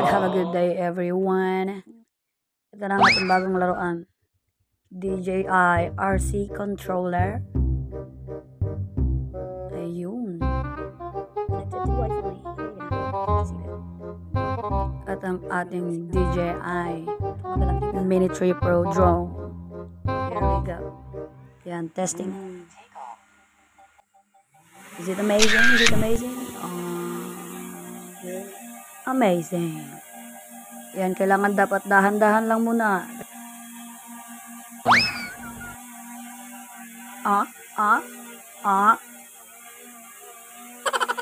have a good day everyone. Ito na ang ating bagong laruan. DJI RC controller. Ayun. Connected to Wi-Fi. At ang ating DJI Mini 3 Pro drone. Here we go. Yan, testing. Is it amazing? Is it amazing? Amazing. Yan, kailangan dapat dahan-dahan lang muna.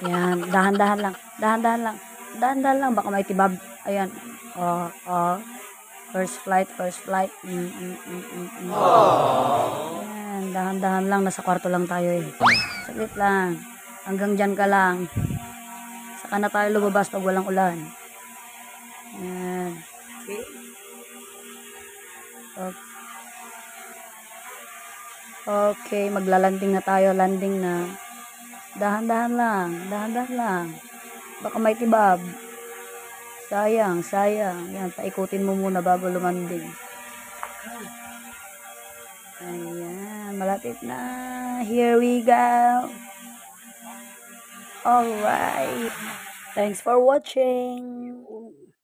Yan, dahan-dahan lang. Dahan-dahan lang. Dahan-dahan lang, baka may tibab. Ayan. First flight, first flight. Yan, dahan-dahan lang. Nasa kwarto lang tayo eh. Saglit lang. Hanggang dyan ka lang. Saka na tayo lumabas pag walang ulan. Yan. Okay, maglalanding na tayo. Landing na. Dahan-dahan lang. Dahan-dahan lang. Baka may tibab. Sayang, sayang. Yan, paikutin mo muna bago lumanding. Ayan, malapit na. Here we go. Alright. Thanks for watching.